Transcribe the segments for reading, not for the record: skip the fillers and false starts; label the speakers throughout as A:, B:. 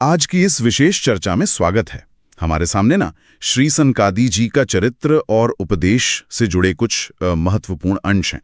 A: आज की इस विशेष चर्चा में स्वागत है। हमारे सामने ना श्री सनकादि जी का चरित्र और उपदेश से जुड़े कुछ महत्वपूर्ण अंश हैं।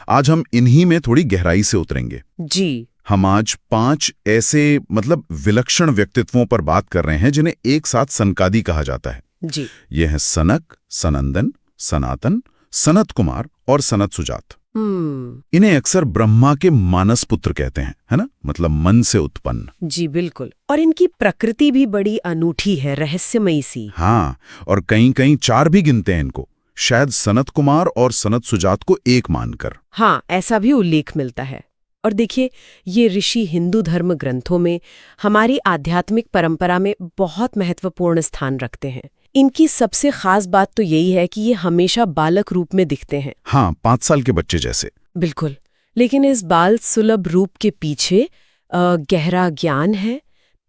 A: आज हम इन्हीं में थोड़ी गहराई से उतरेंगे।
B: जी।
A: हम आज 5 ऐसे विलक्षण व्यक्तित्वों पर बात कर रहे हैं जिन्हें एक साथ सनकादि कहा जाता है।
B: जी।
A: ये हैं सनक, सनंदन, सनातन, सनत कुमार और सनत सुजात। इन्हें अक्सर ब्रह्मा के मानस पुत्र कहते हैं, है ना, मतलब मन से उत्पन्न।
B: जी बिल्कुल। और इनकी प्रकृति भी बड़ी अनूठी है, रहस्यमयी सी।
A: हाँ, और कहीं कहीं 4 भी गिनते हैं इनको, शायद सनत कुमार और सनत सुजात को एक मानकर।
B: हाँ, ऐसा भी उल्लेख मिलता है। और देखिए, ये ऋषि हिंदू धर्म ग्रंथों में, हमारी आध्यात्मिक परंपरा में बहुत महत्वपूर्ण स्थान रखते हैं। इनकी सबसे खास बात तो यही है कि ये हमेशा बालक रूप में दिखते हैं।
A: हाँ, 5 साल के बच्चे जैसे।
B: बिल्कुल। लेकिन इस बाल सुलभ रूप के पीछे गहरा ज्ञान है,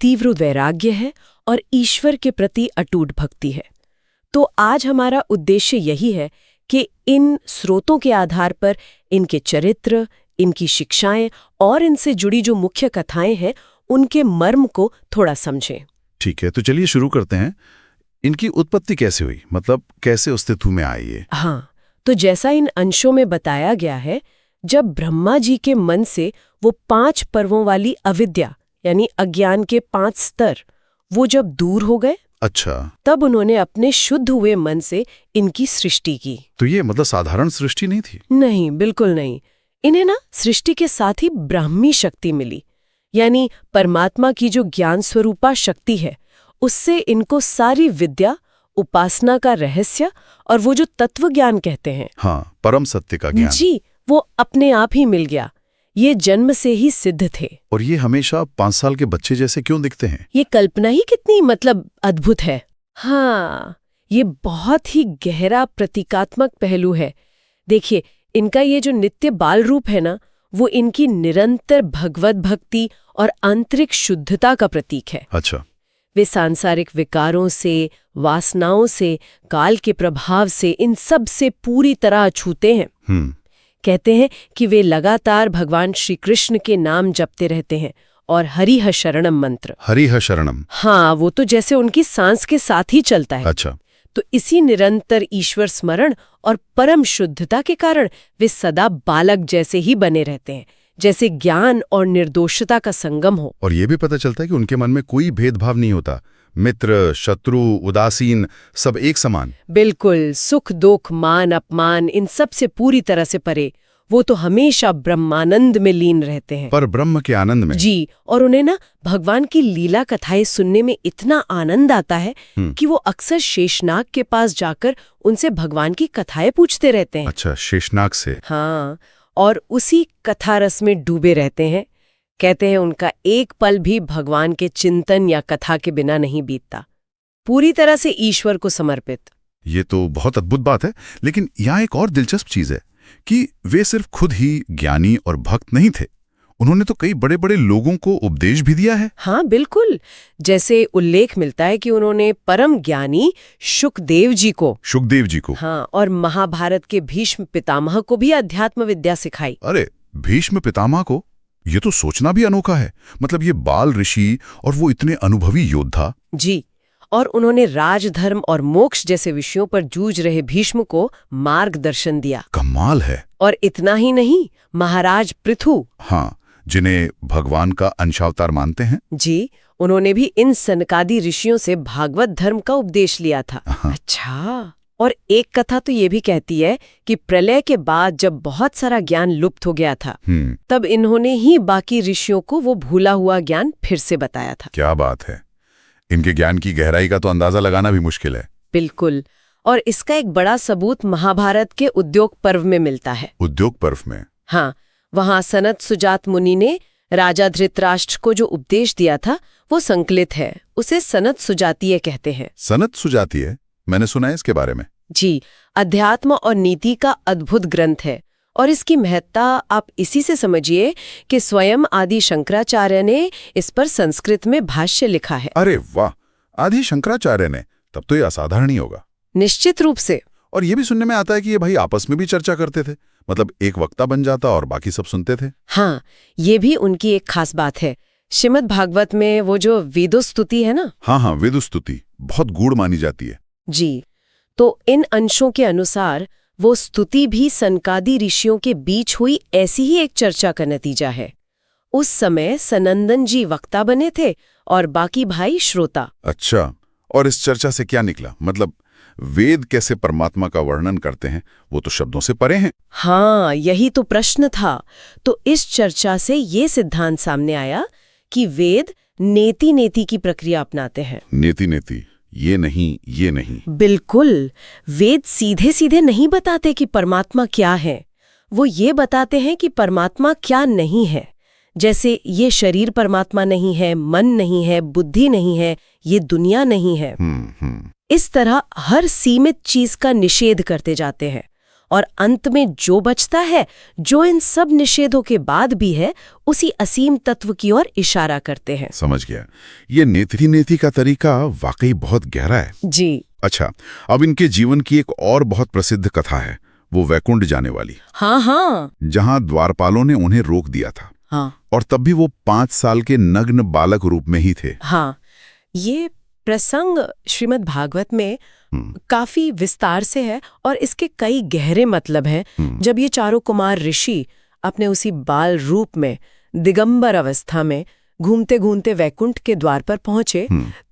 B: तीव्र वैराग्य है और ईश्वर के प्रति अटूट भक्ति है। तो आज हमारा उद्देश्य यही है कि इन स्रोतों के आधार पर इनके चरित्र, इनकी शिक्षाएं और इनसे जुड़ी जो मुख्य कथाएं हैं, उनके मर्म को थोड़ा समझें।
A: ठीक है, तो चलिए शुरू करते हैं। इनकी उत्पत्ति कैसे हुई, मतलब कैसे अस्तित्व में आई ये?
B: हाँ, तो जैसा इन अंशों में बताया गया है, जब ब्रह्मा जी के मन से वो 5 पर्वों वाली अविद्या यानी अज्ञान के 5 स्तर वो जब दूर हो गए,
A: अच्छा,
B: तब उन्होंने अपने शुद्ध हुए मन से इनकी सृष्टि की।
A: तो ये साधारण सृष्टि नहीं थी?
B: नहीं, बिल्कुल नहीं। इन्हें ना सृष्टि के साथ ही ब्राह्मी शक्ति मिली, यानी परमात्मा की जो ज्ञान स्वरूपा शक्ति है, उससे इनको सारी विद्या, उपासना का रहस्य और वो जो तत्व ज्ञान कहते हैं,
A: हाँ, परम सत्य का ज्ञान,
B: जी, वो अपने आप ही मिल गया। ये जन्म से ही सिद्ध थे।
A: और ये हमेशा 5 साल के बच्चे जैसे क्यों दिखते हैं?
B: ये कल्पना ही कितनी अद्भुत है। हाँ, ये बहुत ही गहरा प्रतीकात्मक पहलू है। देखिए, इनका ये जो नित्य बाल रूप है ना, वो इनकी निरंतर भगवत भक्ति और आंतरिक शुद्धता का प्रतीक है।
A: अच्छा।
B: वे सांसारिक विकारों से, वासनाओं से, काल के प्रभाव से, इन सब से पूरी तरह अछूते हैं। कहते हैं कि वे लगातार भगवान श्री कृष्ण के नाम जपते रहते हैं और हरिह शरणम मंत्र।
A: हरिह शरणम,
B: हाँ, वो तो जैसे उनकी सांस के साथ ही चलता है।
A: अच्छा।
B: तो इसी निरंतर ईश्वर स्मरण और परम शुद्धता के कारण वे सदा बालक जैसे ही बने रहते हैं, जैसे ज्ञान और निर्दोषता का संगम हो।
A: और ये भी पता चलता है कि उनके मन में कोई भेदभाव नहीं होता, मित्र, शत्रु, उदासीन, सब एक समान।
B: बिल्कुल, सुख दुख, मान अपमान, इन सब से पूरी तरह से परे। वो तो हमेशा ब्रह्मानंद में लीन रहते हैं,
A: पर ब्रह्म के आनंद में।
B: जी। और उन्हें ना भगवान की लीला कथाएं सुनने में इतना आनंद आता है कि वो अक्सर शेषनाग के पास जाकर उनसे भगवान की कथाएं पूछते रहते हैं।
A: अच्छा, शेषनाग से?
B: हाँ, और उसी कथा रस में डूबे रहते हैं। कहते हैं उनका एक पल भी भगवान के चिंतन या कथा के बिना नहीं बीतता, पूरी तरह से ईश्वर को समर्पित।
A: ये तो बहुत अद्भुत बात है। लेकिन यहाँ एक और दिलचस्प चीज है कि वे सिर्फ खुद ही ज्ञानी और भक्त नहीं थे, उन्होंने तो कई बड़े बड़े लोगों को उपदेश भी दिया है।
B: हाँ बिल्कुल, जैसे उल्लेख मिलता है कि उन्होंने परम ज्ञानी शुकदेव जी को, हाँ, और महाभारत के भीष्म पितामह को भी अध्यात्म विद्या सिखाई।
A: अरे, भीष्म पितामह को? ये तो सोचना भी अनोखा है। मतलब ये बाल ऋषि और वो इतने अनुभवी योद्धा।
B: जी, और उन्होंने राजधर्म और मोक्ष जैसे विषयों पर जूझ रहे भीष्म को मार्गदर्शन दिया।
A: कमाल है।
B: और इतना ही नहीं, महाराज पृथु,
A: हाँ, जिन्हें भगवान का अंशावतार मानते हैं,
B: जी, उन्होंने भी इन सनकादि ऋषियों से भागवत धर्म का उपदेश लिया था। अच्छा। और एक कथा तो ये भी कहती है कि प्रलय के बाद जब बहुत सारा ज्ञान लुप्त हो गया था, तब इन्होंने ही बाकी ऋषियों को वो भूला हुआ ज्ञान फिर से बताया था।
A: क्या बात है। इनके ज्ञान की गहराई का तो अंदाजा लगाना भी मुश्किल है।
B: बिल्कुल। और इसका एक बड़ा सबूत महाभारत के उद्योग पर्व में मिलता है।
A: उद्योग पर्व में?
B: हाँ, वहाँ सनत सुजात मुनि ने राजा धृतराष्ट्र को जो उपदेश दिया था वो संकलित है। उसे सनत सुजातीय कहते हैं।
A: सनत सुजातीय? मैंने सुना है इसके बारे में।
B: जी, अध्यात्म और नीति का अद्भुत ग्रंथ है। और इसकी महत्ता आप इसी से समझिए कि स्वयं आदि शंकराचार्य ने इस पर संस्कृत में भाष्य लिखा है।
A: अरे वाह, आदि शंकराचार्य ने? तब तो ये असाधारण ही होगा।
B: निश्चित रूप से।
A: और ये भी सुनने में आता है कि ये भाई आपस में भी चर्चा करते थे, मतलब एक वक्ता बन जाता और बाकी सब सुनते थे।
B: हाँ, ये भी उनकी एक खास बात है। श्रीमद् भागवत में वो जो वेदोस्तुति है ना,
A: हाँ, वेदोस्तुति बहुत गूढ़ मानी जाती है।
B: जी, तो इन अंशों के अनुसार वो स्तुति भी सनकादि ऋषियों के बीच हुई ऐसी ही एक चर्चा का नतीजा है। उस समय सनंदन जी वक्ता बने थे और बाकी भाई श्रोता।
A: अच्छा, और इस चर्चा से क्या निकला? मतलब वेद कैसे परमात्मा का वर्णन करते हैं, वो तो शब्दों से परे हैं।
B: हाँ, यही तो प्रश्न था। तो इस चर्चा से ये सिद्धांत सामने आया कि वेद नेति नेति की प्रक्रिया अपनाते हैं।
A: नेति नेति, ये नहीं।
B: बिल्कुल, वेद सीधे सीधे नहीं बताते कि परमात्मा क्या है, वो ये बताते हैं कि परमात्मा क्या नहीं है। जैसे ये शरीर परमात्मा नहीं है, मन नहीं है, बुद्धि नहीं है, ये दुनिया नहीं है। इस तरह हर सीमित चीज का निषेध करते जाते हैं और अंत में जो बचता है, जो इन सब निषेधों के बाद भी है, उसी असीम तत्व की ओर इशारा करते हैं।
A: समझ गया। ये नेति नेति का तरीका वाकई बहुत गहरा है।
B: जी।
A: अच्छा, अब इनके जीवन की एक और बहुत प्रसिद्ध कथा है, वो वैकुंठ जाने वाली।
B: हाँ,
A: जहां द्वारपालों ने उन्हें रोक दिया था।
B: हाँ,
A: और तब भी वो 5 साल के नग्न बालक रूप में ही थे।
B: हाँ, ये प्रसंग श्रीमद् भागवत में काफी विस्तार से है और इसके कई गहरे मतलब हैं। जब ये चारों कुमार ऋषि अपने उसी बाल रूप में दिगंबर अवस्था में घूमते घूमते वैकुंठ के द्वार पर पहुंचे,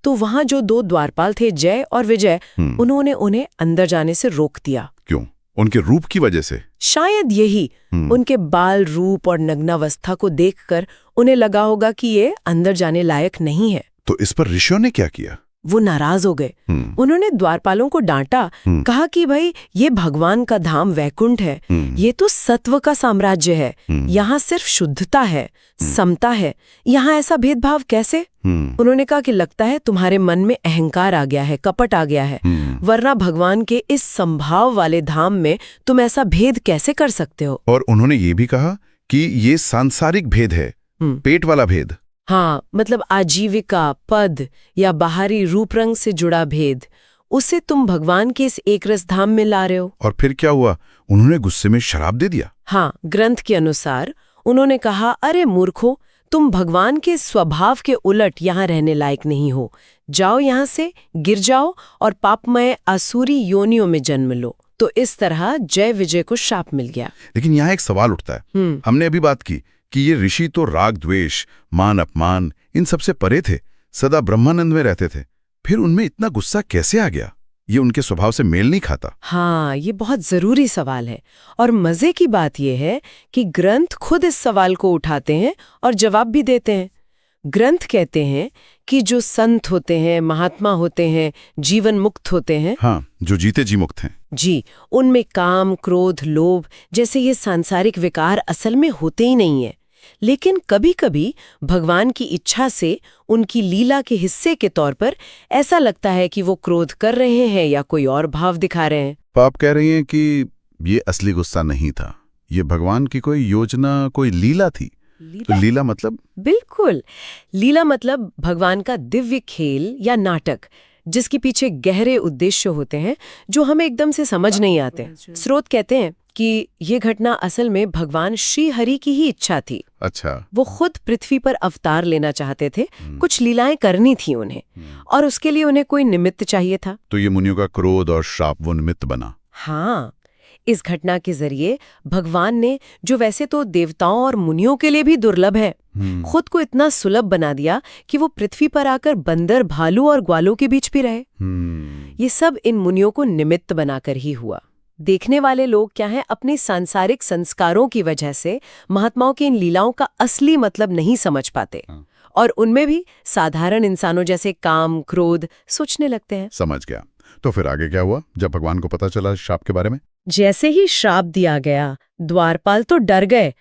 B: तो वहां जो 2 द्वारपाल थे, जय और विजय, उन्होंने उन्हें अंदर जाने से रोक दिया।
A: क्यों? उनके रूप की वजह से?
B: शायद यही, उनके बाल रूप और नग्नावस्था को देखकर उन्हें लगा होगा कि ये अंदर जाने लायक नहीं है।
A: तो इस पर ऋषियों ने क्या किया?
B: वो नाराज हो गए। उन्होंने द्वारपालों को डांटा, कहा कि भाई ये भगवान का धाम वैकुंठ है, ये तो सत्व का साम्राज्य है, यहाँ सिर्फ शुद्धता है, समता है, यहाँ ऐसा भेदभाव कैसे? उन्होंने कहा कि लगता है तुम्हारे मन में अहंकार आ गया है, कपट आ गया है, वरना भगवान के इस संभाव वाले धाम में तुम ऐसा भेद कैसे कर सकते हो?
A: और उन्होंने ये भी कहा कि ये सांसारिक भेद है, पेट वाला भेद।
B: हाँ, मतलब आजीविका, पद या बाहरी रूप रंग से जुड़ा भेद, उसे तुम भगवान के इस एक रस धाम में ला रहे हो।
A: और फिर क्या हुआ? उन्होंने गुस्से में शराब दे दिया।
B: हाँ, ग्रंथ के अनुसार उन्होंने कहा, अरे मूर्खो, तुम भगवान के स्वभाव के उलट यहाँ रहने लायक नहीं हो, जाओ यहाँ से, गिर जाओ और पापमय आसुरी योनियों में जन्म लो। तो इस तरह जय विजय को शाप मिल गया।
A: लेकिन यहाँ एक सवाल उठता है। हमने अभी बात की कि ये ऋषि तो राग द्वेष, मान अपमान, इन सबसे परे थे, सदा ब्रह्मानंद में रहते थे, फिर उनमें इतना गुस्सा कैसे आ गया? ये उनके स्वभाव से मेल नहीं खाता।
B: हाँ, ये बहुत जरूरी सवाल है और मजे की बात यह है कि ग्रंथ खुद इस सवाल को उठाते हैं और जवाब भी देते हैं। ग्रंथ कहते हैं कि जो संत होते हैं, महात्मा होते हैं, जीवन मुक्त होते हैं,
A: हाँ, जो जीते जी मुक्त हैं,
B: जी, उनमें काम, क्रोध, लोभ जैसे ये सांसारिक विकार असल में होते ही नहीं है। लेकिन कभी-कभी भगवान की इच्छा से उनकी लीला के हिस्से के तौर पर ऐसा लगता है कि वो क्रोध कर रहे हैं या कोई और भाव दिखा रहे हैं।
A: तो आप कह रही हैं कि ये असली गुस्सा नहीं था, ये भगवान की कोई योजना, कोई लीला थी। तो लीला मतलब?
B: बिल्कुल, लीला मतलब भगवान का दिव्य खेल या नाटक, जिसके पीछे गहरे उद्देश्य होते हैं जो हमें एकदम से समझ नहीं आते। स्रोत कहते हैं कि ये घटना असल में भगवान श्री हरि की ही इच्छा थी।
A: अच्छा।
B: वो खुद पृथ्वी पर अवतार लेना चाहते थे, कुछ लीलाएं करनी थी उन्हें, और उसके लिए उन्हें कोई निमित्त चाहिए था।
A: तो ये मुनियों का क्रोध और श्राप वो निमित्त बना।
B: हाँ, इस घटना के जरिए भगवान ने, जो वैसे तो देवताओं और मुनियों के लिए भी दुर्लभ है, खुद को इतना सुलभ बना दिया कि वो पृथ्वी पर आकर बंदर, भालू और ग्वालों के बीच भी रहे। ये सब इन मुनियों को निमित्त बनाकर ही हुआ। देखने वाले लोग क्या हैं, अपने सांसारिक संस्कारों की वजह से महात्माओं की इन लीलाओं का असली मतलब नहीं समझ पाते और उनमें भी साधारण इंसानों जैसे काम, क्रोध सोचने लगते हैं।
A: समझ गया। तो फिर आगे क्या हुआ जब भगवान को पता चला श्राप के बारे में?
B: जैसे ही श्राप दिया गया, द्वारपाल तो डर गए।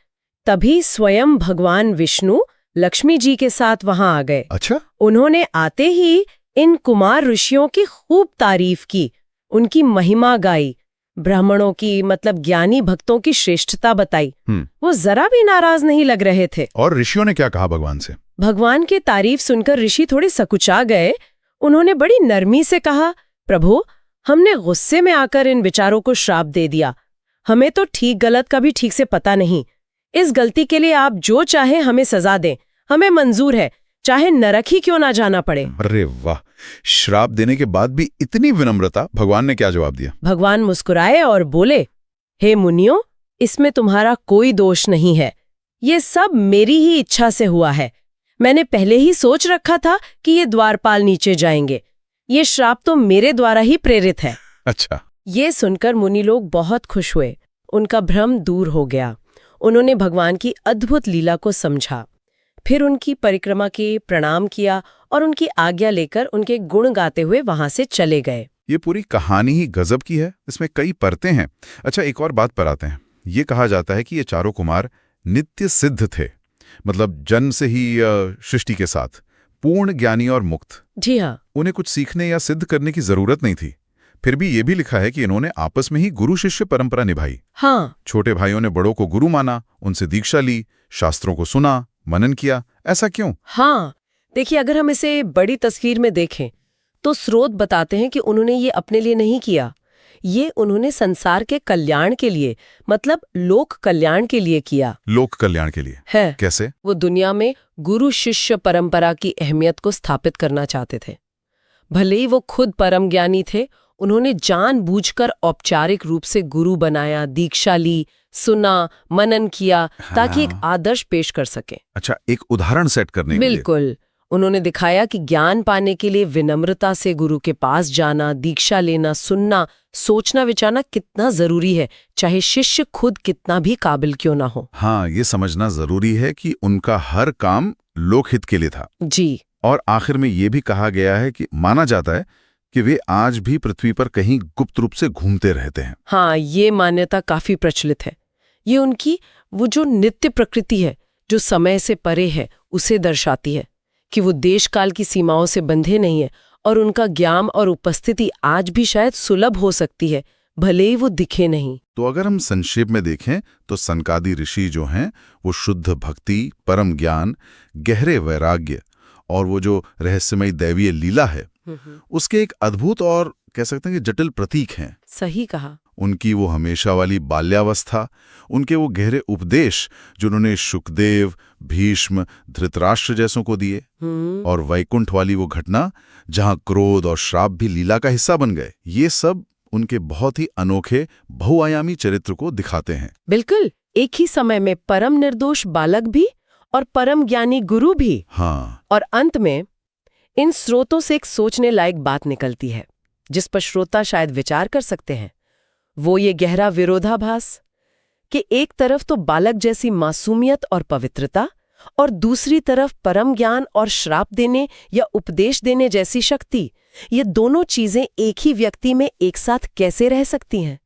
B: तभी स्वयं भगवान विष्णु लक्ष्मी जी के साथ वहां आ गए।
A: अच्छा।
B: उन्होंने आते ही इन कुमार ऋषियों की खूब तारीफ की, उनकी महिमा गाई, ब्राह्मणों की मतलब ज्ञानी भक्तों की श्रेष्ठता बताई। वो जरा भी नाराज नहीं लग रहे थे।
A: और ऋषियों ने क्या कहा भगवान से?
B: भगवान की तारीफ सुनकर ऋषि थोड़े सकुचा गए। उन्होंने बड़ी नरमी से कहा, प्रभु, हमने गुस्से में आकर इन विचारों को श्राप दे दिया। हमें तो ठीक गलत का भी ठीक से पता नहीं। इस गलती के लिए आप जो चाहे हमें सजा दें, हमें मंजूर है, चाहे नरक ही क्यों ना जाना पड़े।
A: अरे वाह, श्राप देने के बाद भी इतनी विनम्रता। भगवान ने क्या जवाब दिया?
B: भगवान मुस्कुराए और बोले, हे मुनियों, इसमें तुम्हारा कोई दोष नहीं है। ये सब मेरी ही इच्छा से हुआ है। मैंने पहले ही सोच रखा था कि ये द्वारपाल नीचे जाएंगे। ये श्राप तो मेरे द्वारा ही प्रेरित है।
A: अच्छा।
B: ये सुनकर मुनि लोग बहुत खुश हुए। उनका भ्रम दूर हो गया। उन्होंने भगवान की अद्भुत लीला को समझा। फिर उनकी परिक्रमा की, प्रणाम किया और उनकी आज्ञा लेकर उनके गुण गाते हुए वहां से चले गए।
A: ये पूरी कहानी ही गजब की है। इसमें कई परतें हैं। अच्छा, एक और बात पर आते हैं। ये कहा जाता है कि ये चारों कुमार नित्य सिद्ध थे, मतलब जन्म से ही सृष्टि के साथ पूर्ण ज्ञानी और मुक्त।
B: जी हाँ।
A: उन्हें कुछ सीखने या सिद्ध करने की जरूरत नहीं थी। फिर भी ये भी लिखा है कि इन्होंने आपस में ही गुरु शिष्य परंपरा निभाई।
B: हाँ।
A: छोटे भाइयों ने बड़ों को गुरु माना, उनसे दीक्षा ली, शास्त्रों को सुना, मनन किया। ऐसा क्यों?
B: हाँ, देखिए, अगर हम इसे बड़ी तस्वीर में देखें तो स्रोत बताते हैं कि उन्होंने ये अपने लिए नहीं किया। ये उन्होंने संसार के कल्याण के लिए, मतलब लोक कल्याण के लिए किया।
A: लोक कल्याण के लिए
B: है।
A: कैसे?
B: वो दुनिया में गुरु शिष्य परंपरा की अहमियत को स्थापित करना चाहते थे। भले ही वो खुद परम ज्ञानी थे, उन्होंने जानबूझकर औपचारिक रूप से गुरु बनाया, दीक्षा ली, सुना, मनन किया, ताकि एक आदर्श पेश कर सके।
A: अच्छा, एक उदाहरण सेट करने के लिए।
B: बिल्कुल। उन्होंने दिखाया कि ज्ञान पाने के लिए विनम्रता से गुरु के पास जाना, दीक्षा लेना, सुनना, सोचना विचारना कितना जरूरी है, चाहे शिष्य खुद कितना भी काबिल क्यों ना हो।
A: हाँ, ये समझना जरूरी है कि उनका हर काम लोकहित के लिए था।
B: जी।
A: और आखिर में ये भी कहा गया है कि माना जाता है कि वे आज भी पृथ्वी पर कहीं गुप्त रूप से घूमते रहते हैं।
B: हाँ, ये मान्यता काफी प्रचलित है। ये उनकी वो जो नित्य प्रकृति है, जो समय से परे है, उसे दर्शाती है कि वो देश काल की सीमाओं से बंधे नहीं है और उनका ज्ञान और उपस्थिति आज भी शायद सुलभ हो सकती है, भले ही वो दिखे नहीं।
A: तो अगर हम संक्षेप में देखें तो सनकादि ऋषि जो हैं वो शुद्ध भक्ति, परम ज्ञान, गहरे वैराग्य और वो जो रहस्यमयी दैवीय लीला है उसके एक अद्भुत और कह सकते हैं कि जटिल प्रतीक हैं।
B: सही कहा।
A: उनकी वो हमेशा वाली बाल्यावस्था, उनके वो गहरे उपदेश जो उन्होंने शुकदेव, भीष्म, धृतराष्ट्र जैसों को दिए, और वैकुंठ वाली वो घटना जहां क्रोध और श्राप भी लीला का हिस्सा बन गए, ये सब उनके बहुत ही अनोखे बहुआयामी चरित्र को दिखाते हैं।
B: बिल्कुल, एक ही समय में परम निर्दोष बालक भी और परम ज्ञानी गुरु भी।
A: हाँ।
B: और अंत में इन स्रोतों से एक सोचने लायक बात निकलती है, जिस पर श्रोता शायद विचार कर सकते हैं। वो ये गहरा विरोधाभास कि एक तरफ तो बालक जैसी मासूमियत और पवित्रता और दूसरी तरफ परम ज्ञान और श्राप देने या उपदेश देने जैसी शक्ति, ये दोनों चीजें एक ही व्यक्ति में एक साथ कैसे रह सकती हैं?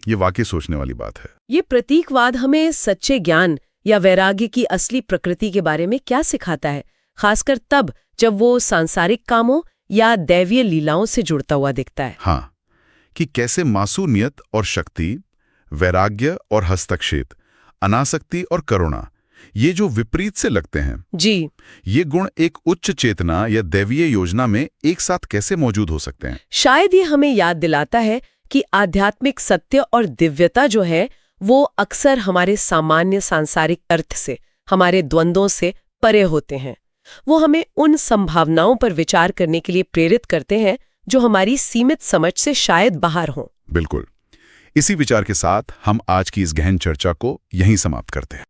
A: ये वाकई सोचने वाली बात है।
B: ये प्रतीकवाद हमें सच्चे ज्ञान या वैराग्य की असली प्रकृति के बारे में क्या सिखाता है, खासकर तब जब वो सांसारिक कामों या दैवीय लीलाओं से जुड़ता हुआ दिखता है।
A: हाँ, कि कैसे मासूमियत और शक्ति, वैराग्य और हस्तक्षेप, अनासक्ति और करुणा, ये जो विपरीत से लगते हैं
B: जी,
A: ये गुण एक उच्च चेतना या दैवीय योजना में एक साथ कैसे मौजूद हो सकते हैं?
B: शायद ये हमें याद दिलाता है कि आध्यात्मिक सत्य और दिव्यता जो है वो अक्सर हमारे सामान्य सांसारिक अर्थ से, हमारे द्वंद्वों से परे होते हैं। वो हमें उन संभावनाओं पर विचार करने के लिए प्रेरित करते हैं जो हमारी सीमित समझ से शायद बाहर हों।
A: बिल्कुल। इसी विचार के साथ हम आज की इस गहन चर्चा को यहीं समाप्त करते हैं।